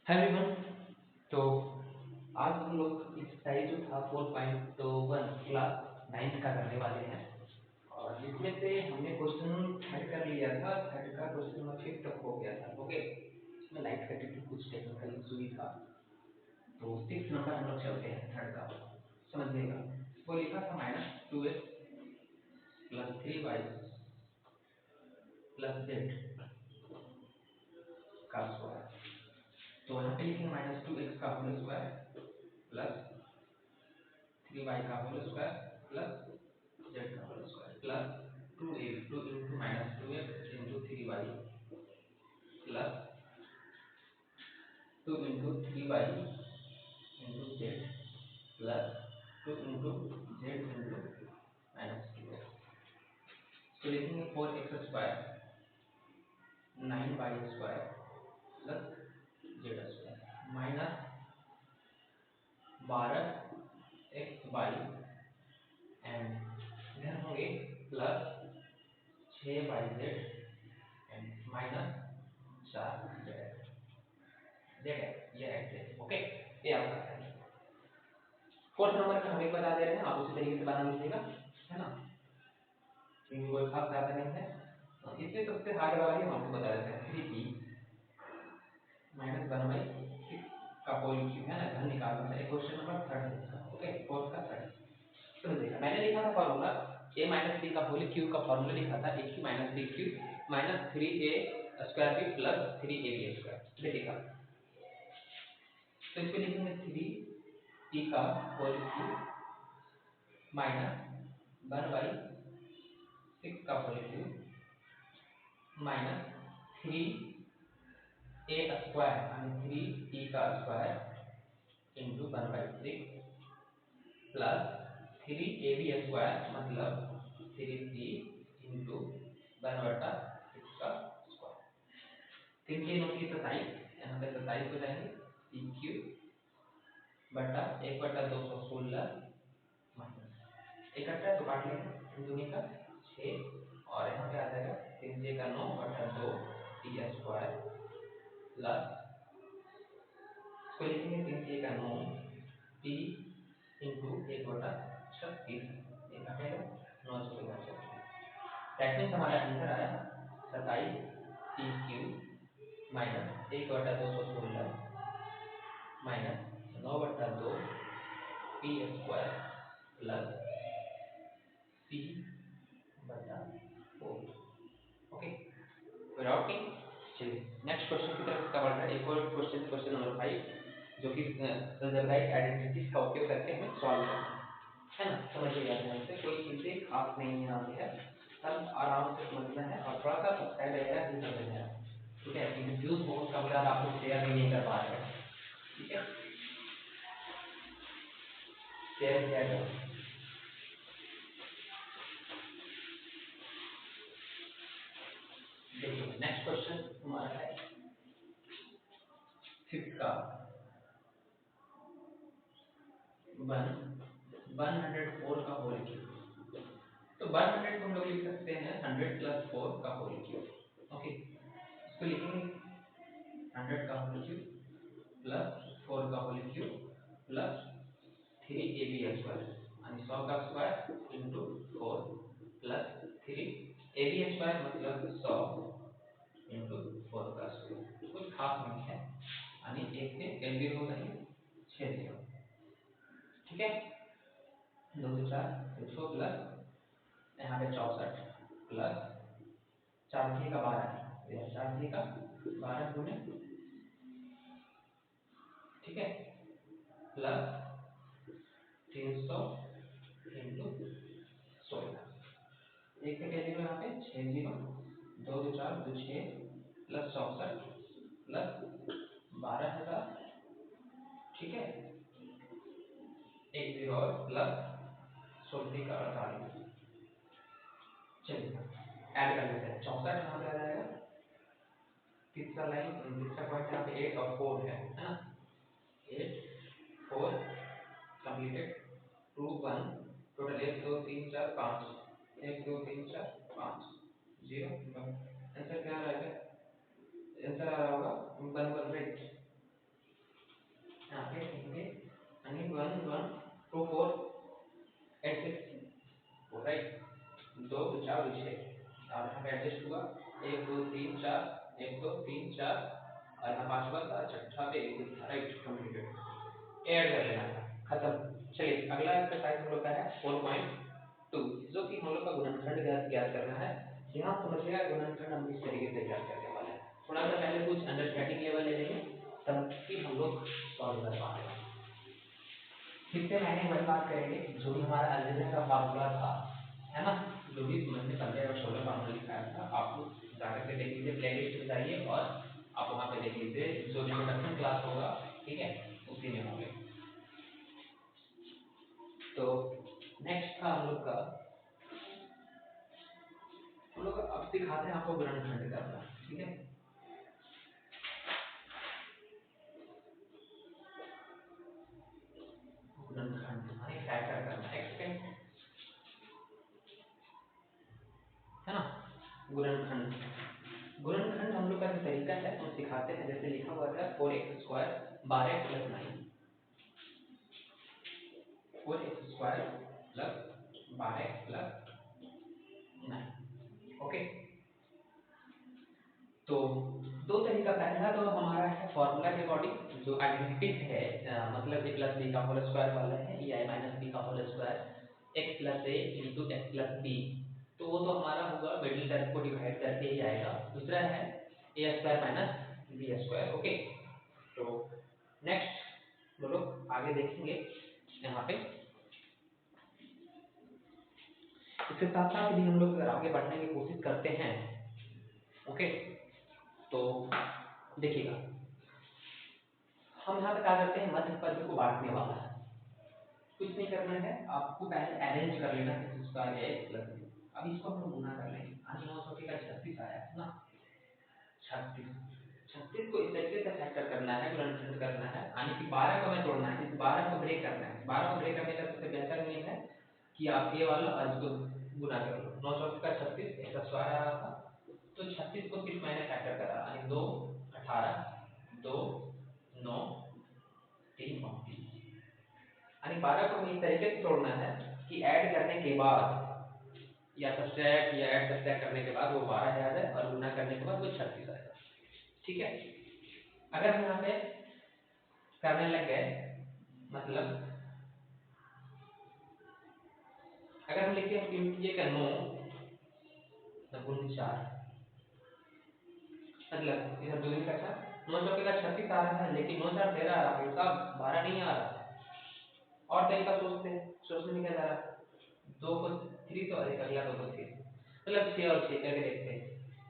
Hello everyone. तो आज हम लोग एक्सरसाइज जो था 4.1 क्लास 9 का करने वाले हैं और जिसमें से हमने क्वेश्चन थर्ड कर लिया था। थर्ड का क्वेश्चन नंबर 5 तक हो गया था। ओके, इसमें लाइट कटी थी, कुछ टेक्निकल इशू ही था। तो 6 नंबर हम लोग चलते हैं थर्ड का, समझिएगा। वो लिखा था -2x + 3y + z का स्क्वायर। तो यहाँ पे लिखेंगे -2x का होल स्क्वायर प्लस 3y का होल स्क्वायर प्लस z का whole square plus 2 into -2x into 3y plus 2 into 3y into z plus 2 into z into -2x। तो लिखेंगे 4x square 9y square plus z square minus 12xy and इधर होंगे plus 6yz and minus 4z ये right है। Okay, ये आपका है। Fourth number का हम एक बता दे रहे हैं, आप उसी तरीके से बना लीजिएगा, है ना, क्योंकि कोई खास ज्यादा नहीं है। इसमें सबसे हार्ड वाला ही हम आपको बता देते हैं। 3p -1/6 का होल क्यूब, है ना, घर निकालना है। क्वेश्चन नंबर थर्ड है इसका। ओके, फोर्थ का थर्ड समझिएगा। मैंने लिखा था फॉर्मूला a - b का होल क्यूब का फॉर्मूला लिखा था a³ - b³ -3a² b plus 3ab²। देखिएगा, तो इसको लिखेंगे 3p का होल क्यूब -1/6 का होल क्यूब माइनस 3a² यानी 3p का स्क्वायर इंटू 1/6 प्लस 3ab² मतलब 3p इंटू 1/6 का स्क्वायर। 3 के 9 की 27, यहाँ पे 27 हो जाएंगे। pq बटा 1/216 माइनस इकट्ठा तो काट लेंगे, 3 दूनी का 6 और यहाँ पे आ जाएगा 3 का 9/2 p स्क्वायर प्लस इसको लिखेंगे 3 का 9 p इंटू 1/36 घटेगा 9 से घटेगा। दैट मीन्स हमारा आंसर आया 27 pq minus 1/216 minus 9/2 p square plus p/4। Okay, without thing. चलिए नेक्स्ट क्वेश्चन की तरफ इसका बढ़ रहा है। एक और क्वेश्चन, क्वेश्चन नंबर 5, जो कि अलजेब्राइक आइडेंटिटीज का उपयोग करके हमें सॉल्व करना है ना। समझिएगा ध्यान से, कोई चीजें खास नहीं है यहाँ पे है, सब आराम से समझना है और थोड़ा सा सब्सक्राइब रहेगा कि समझ जाए। ठीक है, क्योंकि व्यूज बहुत कम है और आप लोग शेयर भी नहीं कर पा रहे हैं। ठीक है, शेयर किया जाए। देखिए नेक्स्ट क्वेश्चन हमारा है 5th का 104 का होल क्यूब। तो 100 को हम लोग लिख सकते हैं 100 + 4 का होल क्यूब। ओके, इसको लिखेंगे 100 का होल क्यूब प्लस 4 का होल क्यूब प्लस 3ab² यानी 100 का स्क्वायर इंटू 4 प्लस 3ab² मतलब 100 इंटू 4 का स्क्वायर। कुछ खास नहीं है, यानी 1 से कैंसिल हो जाएंगे 6 0। ठीक है, 2 से 4 तो 6 प्लस यहाँ पे 64 प्लस 4 का 12 है, 4 का 12 गुने, ठीक है, प्लस 300 इंटू 16। 1 से क्या जीरो यहाँ पे 6 0, 2 से 4 तो 6 प्लस 64 प्लस 12,000। ठीक है, 1 0 और प्लस 16 का 48। चलिए ऐड कर लेते हैं। 64 यहाँ पे आ जाएगा, तीसरा लाइन तीसरा पॉइंट यहाँ पे 8 और 4 है ना। 8 4 कंप्लीटेड 2 1 टोटल 1 2 3 4 5 1 2 3 4 5 0। आंसर क्या आ रहा है? आंसर आ रहा होगा 1 1 8 एडजस्ट हुआ, 1 2 3 4, 1 2 3 4 और यहाँ पांचवा था, छठा पे 1 2 था, राइट कंप्लीटेड। ऐड कर लेना था, खत्म। चलिए अगला एक्सरसाइज हम लोग का है 4.2, जो कि हम लोग का गुणनखंड ज्ञात करना है। ध्यान समझिएगा, गुणनखंड हम इस तरीके से ज्ञात करने वाले हैं। थोड़ा सा पहले कुछ अंडरस्टैंडिंग लेवल ले लेंगे, तब फिर हम लोग सॉल्व कर पाएंगे। फिर से मैंने वही बात करेंगे जो भी हमारा अलजेब्रा का फार्मूला था, है ना, जो भी हमने 15 और 16 फार्मूला लिखाया था, आप लोग जाकर के देख लीजिए, प्लेलिस्ट में जाइए और आप वहाँ पे देख लीजिए, जो इंट्रोडक्शन क्लास होगा, ठीक है, उसी में होंगे। तो नेक्स्ट था हम लोग का, अब सिखाते हैं आपको गुणनखंड करना, ठीक है। गुणनखंड माने फैक्टर करना, एक्सपेंड, है ना। गुणनखंड हम लोग का जो तरीका है हम सिखाते हैं। जैसे लिखा हुआ था 4x square 12 plus 9, 4x square plus 12 plus 9, okay. तो दो तरीका, पहला तो हमारा है फॉर्मूला के अकॉर्डिंग, जो आइडेंटिटी है, मतलब a प्लस बी का होल स्क्वायर वाला है, या a माइनस बी का होल स्क्वायर x प्लस ए इंटू एक्स प्लस बी, तो वो तो हमारा होगा मिडिल टर्म को डिवाइड करके ही आएगा। दूसरा है A square minus B square, okay. तो नेक्स्ट हम लोग आगे देखेंगे यहाँ पे। इसके साथ साथ भी हम लोग अगर आगे बढ़ने की कोशिश करते हैं, ओके, तो देखिएगा हम यहाँ पे क्या करते हैं, मध्य पद को बांटने वाला है। कुछ नहीं करना है, आपको पहले अरेंज कर लेना है x स्क्वायर या x प्लस बी। अब इसको हम लोग गुना कर लेंगे, यानी 9 का 36 आया ना, 36 को इस तरीके से फैक्टर करना है, गुणनखंड करना है, यानी कि 12 को हमें तोड़ना है, इस 12 को ब्रेक करना है। 12 को ब्रेक करने का सबसे बेहतर नियम है कि आप ये वाला और इसको गुना कर लो। 9 चौके का 36 एक स्क्वायर आ रहा था, तो 36 को सिर्फ मैंने फैक्टर करा, यानी 2 18 2 9 3 29, यानी 12 को हमें इस तरीके से तोड़ना है कि ऐड करने के बाद या सब्ट्रैक्ट या ऐड सब्ट्रैक्ट करने के बाद वो 12 याद है और गुना करने के बाद वो 36 आएगा, ठीक है। अगर हम यहाँ पे करने लग गए, मतलब अगर हम लिखते हैं कीजिए का 9 9 4, मतलब इधर 2 का 4, 9 चौके का 36 आ रहा है, लेकिन 9 4 13 आ रहा है, इसका 12 नहीं आ रहा। और तरीका सोचते हैं, सोचने में क्या जा रहा है, 2 को 3 तो एक अगला 2 को 3, मतलब 6 और 6 करके देखते हैं।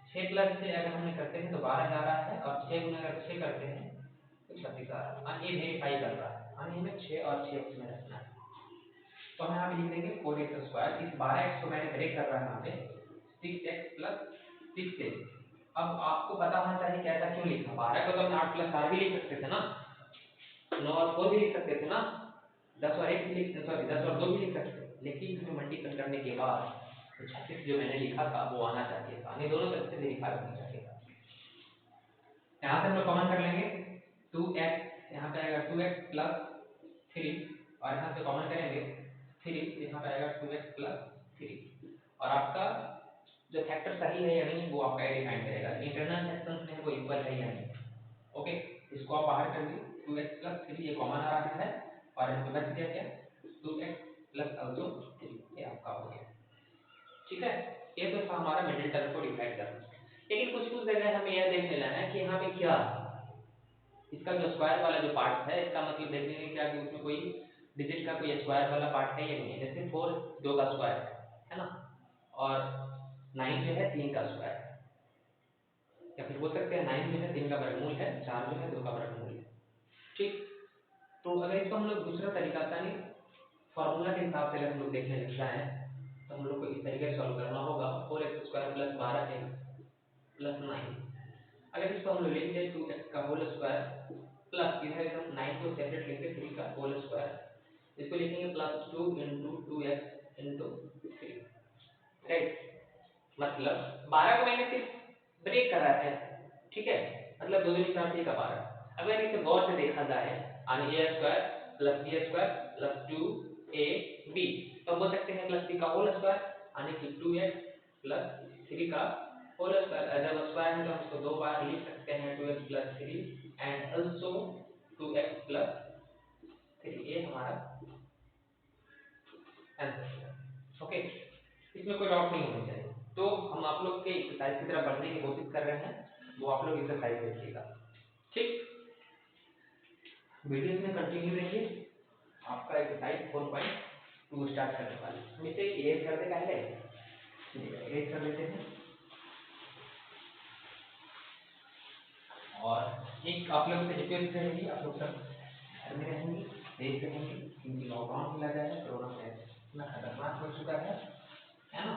6 प्लस 6 अगर हमने करते हैं तो 12 आ रहा है, और 6 गुना अगर 6 करते हैं तो 36 आ रहा है, ये वेरीफाई कर रहा है, यानी हमें 6 और 6 x में रखना है। तो हम यहाँ पे लिख देंगे 4x स्क्वायर, इस 12x को मैंने ब्रेक कर रहा है यहाँ पे 6x प्लस 6a। अब आपको पता होना चाहिए कि ऐसा क्यों लिखा, 12 को तो हम 8 प्लस 4 भी लिख सकते थे ना, 9 और 4 भी लिख सकते थे ना, 10 और 1 भी लिख, सॉरी 10 और 2 भी लिख सकते थे, लेकिन हमें मल्टीपल करने के बाद तो 36 जो मैंने लिखा था वो आना चाहिए था, यानी दोनों तरफ से वेरीफाई होना चाहिए था। यहाँ से हम लोग कॉमन कर लेंगे, 2x यहाँ पे आएगा 2x प्लस 3, और यहाँ से कॉमन करेंगे 3, यहाँ पे आएगा 2x प्लस 3, और आपका जो फैक्टर सही है या नहीं वो आपका ये डिफाइन करेगा, इंटरनल सेक्शंस में वो इक्वल है या नहीं, ओके। इसको आप बाहर कर लीजिए, 2x प्लस 3 ये कॉमन आ रहा है, और यहाँ पे बच गया क्या, 2x प्लस ऑल्सो 3, ये आपका हो गया, ठीक है। ये तो था हमारा मिडिल टर्म को डिवाइड करना। लेकिन कुछ जगह हमें यह देख लेना है कि यहाँ पे क्या, इसका जो स्क्वायर वाला जो पार्ट है, इसका मतलब देखने में क्या कि उसमें कोई डिजिट का कोई स्क्वायर वाला पार्ट है या नहीं है। जैसे 4 2 का स्क्वायर है ना, और 9 जो है 3 का स्क्वायर है, या फिर बोल सकते हैं 9 जो है 3 का वर्गमूल है, 4 जो है 2 का वर्गमूल है, ठीक। तो अगर इसको हम लोग दूसरा तरीका था नहीं, फॉर्मूला के हिसाब से अगर हम लोग देखने लगता है तो हम लोग को इस तरीके से सॉल्व करना होगा, 4x square plus 12x plus 9। अगर इसको हम लोग लिखेंगे 2x का होल स्क्वायर प्लस, इधर हम 9 को सेपरेट लेंगे, 3 का होल स्क्वायर, इसको लिखेंगे plus 2 into 2x into 3, right. मतलब 12 को मैंने सिर्फ ब्रेक करा है, ठीक है, मतलब 2 दूनी 4 का 12। अगर इसे गौर से देखा जाए, यानी a square plus b square plus 2ab, तो बोल सकते हैं प्लस b का होल स्क्वायर, यानी कि 2x प्लस 3 का होल स्क्वायर, जब स्क्वायर है तो हम इसको दो बार लिख सकते हैं 2x + 3 एंड आल्सो 2x + 3। ये हमारा आंसर है। ओके, इसमें कोई डाउट नहीं होनी चाहिए। तो हम आप लोग के एक्सरसाइज की तरफ बढ़ने की कोशिश कर रहे हैं, वो आप लोग एक्सरसाइज देखिएगा, ठीक। वीडियो में कंटिन्यू रहिए। आपका एक्सरसाइज 4.2 स्टार्ट करने वाले हैं। हम इसे इरेज कर दे पहले, इरेज कर देते हैं। और एक आप लोग से रिक्वेस्ट रहेगी, आप लोग सब घर में रहेंगे, देख रहेंगे, क्योंकि लॉकडाउन लगा है, कोरोना है इतना खतरनाक हो चुका है ना,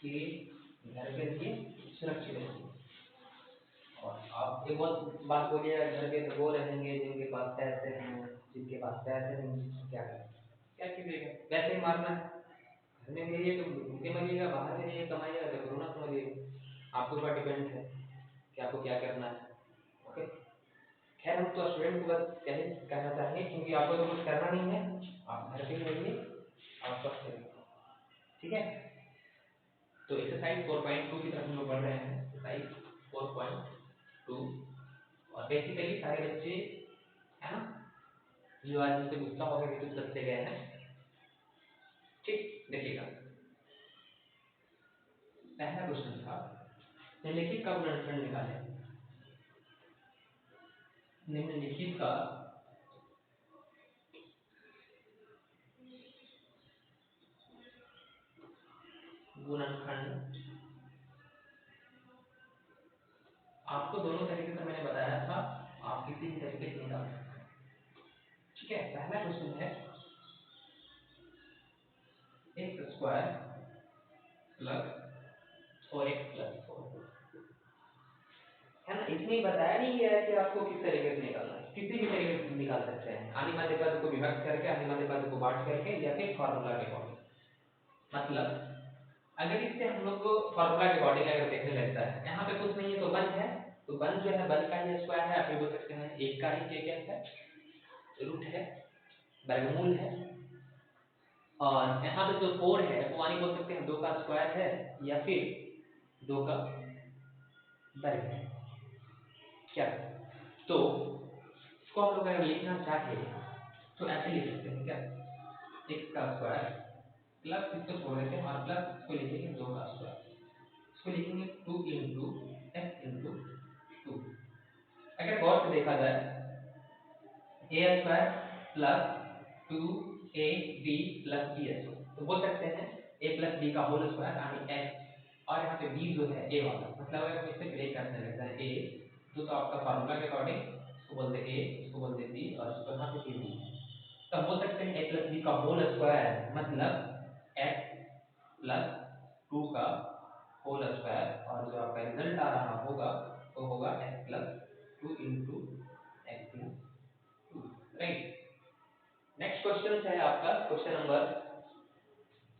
कि घर पे रहिए, सुरक्षित रहिए। और आप एक बहुत बात बोलिएगा, घर पे तो वो रहेंगे जिनके पास पैसे हैं, जिनके पास पैसे नहीं क्या करें, क्या कीजिएगा, वैसे ही मारना है। घर में रहिए तो भूखे मरिएगा, बाहर में रहिए कमाइएगा तो कोरोना से मरिएगा। आपके ऊपर डिपेंड है कि आपको क्या करना है। ओके, खैर हम तो स्टूडेंट को बस कहना चाहेंगे, क्योंकि आपको तो कुछ करना नहीं है, आप घर पे ही रहिए और स्वस्थ रहिए, ठीक है। तो एक्सरसाइज 4.2 की तरफ हम लोग बढ़ रहे हैं। एक्सरसाइज 4.2, और बेसिकली सारे बच्चे है ना जो आज मुझसे गुस्सा हो गए तो सबसे गए हैं, ठीक। देखिएगा, पहला क्वेश्चन था निम्नलिखित का गुणनखंड निकालें। निम्नलिखित का गुणनखंड आपको दोनों तरीके से मैंने बताया था, आप किसी भी तरीके से निकाल सकते हैं, ठीक है। पहला क्वेश्चन है x² + 4x + 4, है ना। इसमें बताया नहीं गया है कि आपको किस तरीके से निकालना है, किसी भी तरीके से निकाल सकते हैं, आने पद को विभक्त करके, आने पद को बांट करके, या फिर फार्मूला के अकॉर्डिंग। मतलब अगर इससे हम लोग को फार्मूला के अकॉर्डिंग अगर देखने लगता है, यहाँ पे कुछ नहीं है तो 1 है, तो 1 जो है 1 का ही स्क्वायर है, आप ये बोल सकते हैं 1 का ही क्या है, रूट है, वर्गमूल है। और यहाँ पे जो 4 है वो आनी बोल सकते हैं 2 का स्क्वायर है, या फिर 2 का वर्ग है, क्या। तो इसको हम लोग अगर लिखना चाहे तो ऐसे लिख सकते हैं, क्या, x का स्क्वायर प्लस इसको छोड़ देते हैं और प्लस इसको लिखेंगे 2 का स्क्वायर, इसको लिखेंगे 2 × x × 2। अगर गौर से देखा जाए a² + 2ab + b, तो बोल सकते हैं a + b का होल स्क्वायर यानी x, और यहाँ पे b जो है a वाला, मतलब अगर हम इसे ब्रेक करने लगता है a, तो आपका फार्मूला के अकॉर्डिंग इसको बोलते हैं a, इसको बोलते हैं b, और इसको यहाँ पे b, तो हम बोल सकते हैं a + b का होल स्क्वायर मतलब x + 2 का होल स्क्वायर, और जो आपका रिजल्ट आ रहा होगा वो होगा x + 2 × x × 2, right. Next question है आपका question number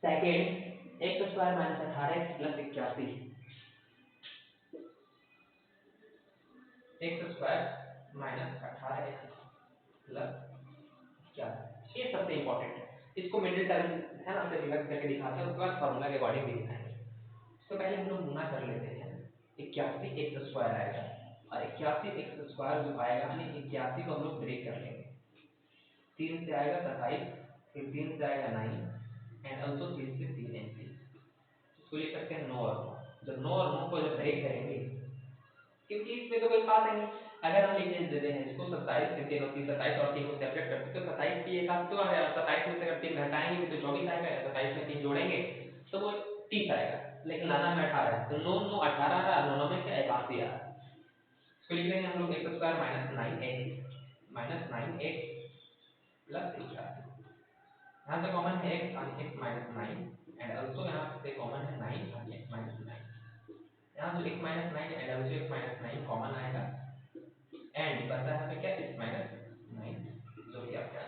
second, x² - 18x + 81, x² - 18x + 81, ये सबसे इंपॉर्टेंट है। इसको मिडिल टर्म है ना से विभक्त करके दिखाते हैं, उसके बाद फार्मूला के अकॉर्डिंग भी दिखाएंगे। तो पहले हम लोग गुना कर लेते हैं, 81x² आएगा, और 81x² जो आएगा यानी 81 को हम लोग ब्रेक कर लेंगे, 3 से आएगा 27, फिर 3 से आएगा 9, एंड ऑल्सो 3 से 3 एंट्री, इसको लिख सकते हैं 9 और 9। जब 9 और 9 को जब ब्रेक करेंगे, क्योंकि इसमें तो कोई खास है नहीं, अगर हम लिख देते हैं इसको 27, 3 और 3 27 और 3 को सेपरेट करते तो 27 की एक साथ तो आ गया, 27 में से अगर 3 घटाएंगे तो 24 आएगा, 27 में 3 जोड़ेंगे तो वो 30 आएगा, लेकिन लाना में 18 है, तो 9 9 18 आ रहा, 9 में से 81 आ रहा। इसको लिख लेंगे हम लोग x² - 9x + 81, यहाँ से कॉमन है x और x - 9, एंड ऑल्सो यहाँ से कॉमन है 9 और x - 9, यहाँ से x - 9 and also x - 9 common आएगा, एंड बचा है हमें क्या, x - 9, जो कि आपका।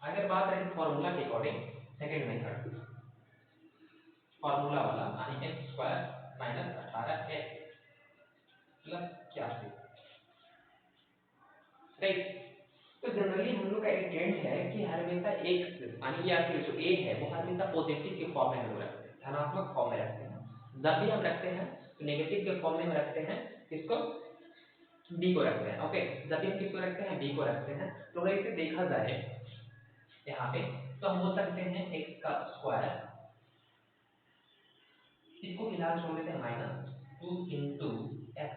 अगर बात रही फार्मूला के अकॉर्डिंग, सेकंड मेथड फार्मूला वाला यानी x² - 18x + 81, राइट। तो जनरली हम लोग का एक ट्रेंड है कि हर हमेशा x यानी या फिर जो a है वो हर हमेशा पॉजिटिव के फॉर्म में हम लोग रखते हैं, धनात्मक फॉर्म में रखते हैं, जब भी हम रखते हैं तो नेगेटिव के फॉर्म में हम रखते हैं किसको, b को रखते हैं। ओके, जब भी हम किसको रखते हैं, b को रखते हैं। तो अगर इसे देखा जाए यहाँ पे तो हम बोल सकते हैं x का स्क्वायर, इसको फिलहाल छोड़ देते हैं -2 इंटू x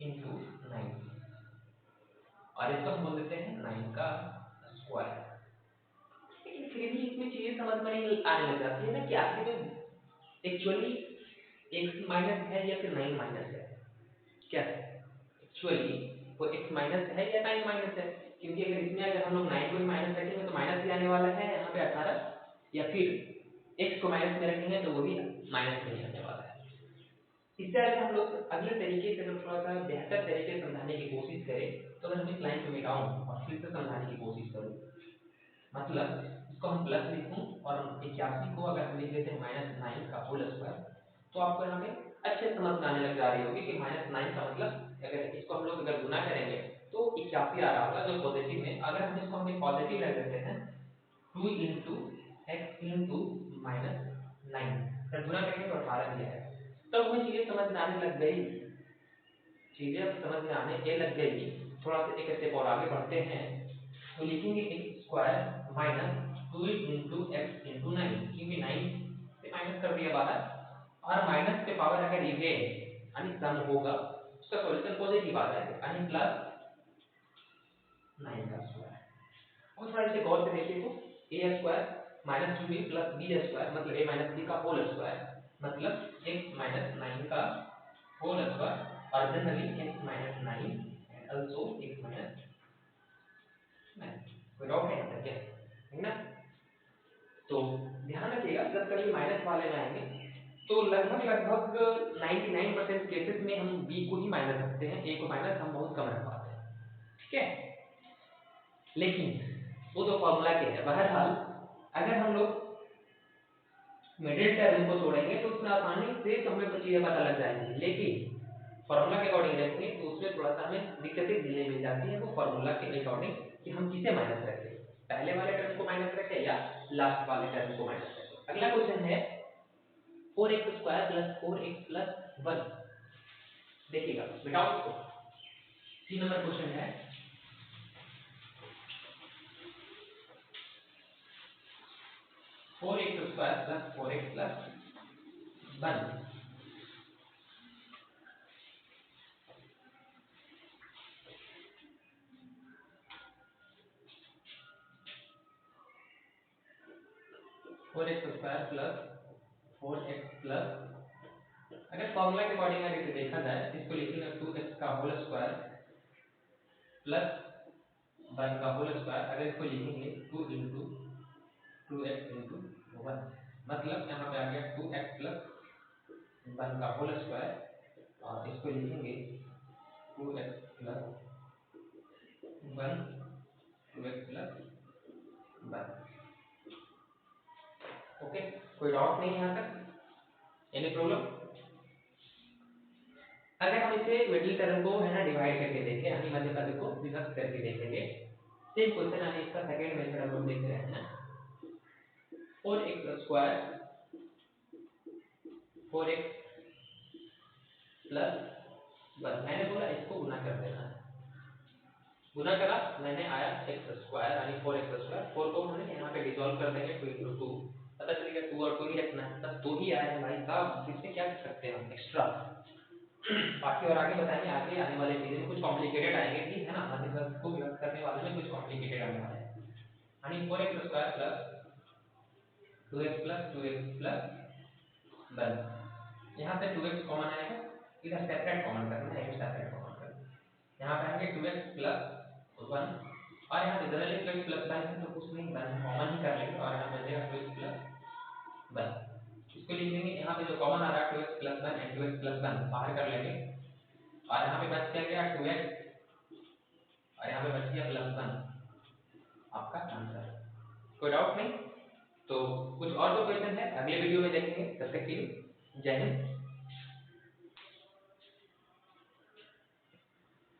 इंटू 9, और इसको हम बोल देते हैं 9 का स्क्वायर। लेकिन फिर भी इसमें चीजें समझ में नहीं आने लग जाती है ना कि आखिर में एक्चुअली x माइनस है या फिर 9 माइनस है, क्या है एक्चुअली वो x माइनस है या 9 माइनस है। क्योंकि अगर इसमें अगर हम लोग 9 को माइनस रखेंगे तो माइनस ही आने वाला है यहाँ पे 18, या फिर x को माइनस में रखेंगे तो वो भी माइनस में ही आने वाला है। इससे अगर हम लोग अगले तरीके से थोड़ा सा बेहतर तरीके से समझाने की कोशिश करें तो अगर हम इस लाइन को मिटाऊं और फिर से समझाने की कोशिश करूं, मतलब इसको हम प्लस लिखूं और 81 को अगर हम लिख देते हैं -9 का होल स्क्वायर, तो आपको यहाँ पे अच्छे समझ में आने लग जा रही होगी कि -9 का मतलब अगर इसको हम लोग अगर गुना करेंगे तो 81 आ रहा होगा जो पॉजिटिव में। अगर हम इसको हम पॉजिटिव रख देते हैं 2 इंटू एक्स इंटू -9, अगर गुना करेंगे तो 18 ही आएगा। तब हमें चीजें समझ में आने लग गई, चीजें अब समझ में आने के लग गई। थोड़ा सा एक स्टेप और आगे बढ़ते हैं तो लिखेंगे x square -2 into x into 9, क्योंकि 9 से माइनस कर दिया बाहर, और माइनस के पावर अगर ये यानी सम होगा उसका सॉल्यूशन पॉजिटिव आ जाएगा, यानी प्लस 9 का स्क्वायर। अब थोड़ा इसे गौर से देखिए तो a square -2b plus b square मतलब a माइनस b का होल स्क्वायर मतलब x माइनस 9 का होल स्क्वायर, और generally x minus 9 and also x minus 9। कोई डाउट है यहाँ क्या है ना। तो ध्यान रखिएगा जब कभी माइनस वाले में आएंगे तो लगभग 99% केसेस में हम b को ही माइनस रखते हैं, a को माइनस हम बहुत कम रख पाते हैं, ठीक है। लेकिन वो तो फॉर्मूला के है। बहरहाल अगर हम लोग मिडिल टर्म को छोड़ेंगे तो उसमें आसानी से हमें चीजें पता लग जाएंगी, लेकिन फॉर्मूला के अकॉर्डिंग रखेंगे तो उसमें थोड़ा सा हमें दिक्कतें झेलने मिल जाती है। वो फॉर्मूला के अकॉर्डिंग कि हम किसे माइनस रखें, पहले वाले टर्म को माइनस रखें या लास्ट वाले टर्म को माइनस रखें। अगला क्वेश्चन है 4x square plus 4x plus 1। देखिएगा मिटाओ इसको। 3 नंबर क्वेश्चन है 4x square plus 4x plus 1। 4x square plus 4x plus, अगर फॉर्मूला के अकॉर्डिंग अगर इसे देखा जाए इसको लिखेंगे 2x का होल स्क्वायर प्लस 1 का होल स्क्वायर। अगर इसको लिखेंगे 2 इंटू 2x इंटू 1 मतलब यहाँ पे आ गया 2x प्लस 1 का होल स्क्वायर, और इसको लिखेंगे 2x plus 1 2x plus 1। Okay, कोई डाउट नहीं यहाँ तक, एनी प्रॉब्लम। अगर हम इसे मिडिल टर्म को है ना डिवाइड करके देखें यानी मध्य पद को विभक्त करके देखेंगे, सेम क्वेश्चन यानी इसका सेकंड मेथड हम लोग देख रहे हैं। 4x स्क्वायर 4x प्लस 1, मैंने बोला इसको गुना कर देना है, गुना करा मैंने आया x स्क्वायर यानी 4x स्क्वायर, 4 को हमने यहाँ पे डिसॉल्व कर देंगे 2 into 2, पता चलेगा 2 और 2 ही रखना है, बस 2 ही आया है भाई साहब, इसमें क्या कर सकते हैं हम एक्स्ट्रा। बाकी और आगे बताएंगे, आगे आने वाले चीजें कुछ कॉम्प्लिकेटेड आएंगे भी है ना, मतलब को व्यक्त करने वाले में कुछ कॉम्प्लिकेटेड आने वाले हैं। यानी 4x square plus 2x plus 2x plus 1, यहाँ से 2x कॉमन आएगा, इधर सेपरेट कॉमन करना है, सेपरेट कॉमन करना है, यहाँ पे आएंगे 2x प्लस 1 और यहाँ पे जनरली 2x प्लस 1 है तो कुछ नहीं, 1 कॉमन ही कर लेंगे और यहाँ पे जाएगा 2x प्लस 1। इसको लिख देंगे, यहाँ पे जो कॉमन आ रहा है 2x plus 1 and 2x plus 1 बाहर कर लेंगे, और यहाँ पे बच गया 2x और यहाँ पे बच गया प्लस 1, आपका आंसर। कोई डाउट नहीं। तो कुछ और जो क्वेश्चन है अगले वीडियो में देखेंगे, तब तक के लिए जय हिंद।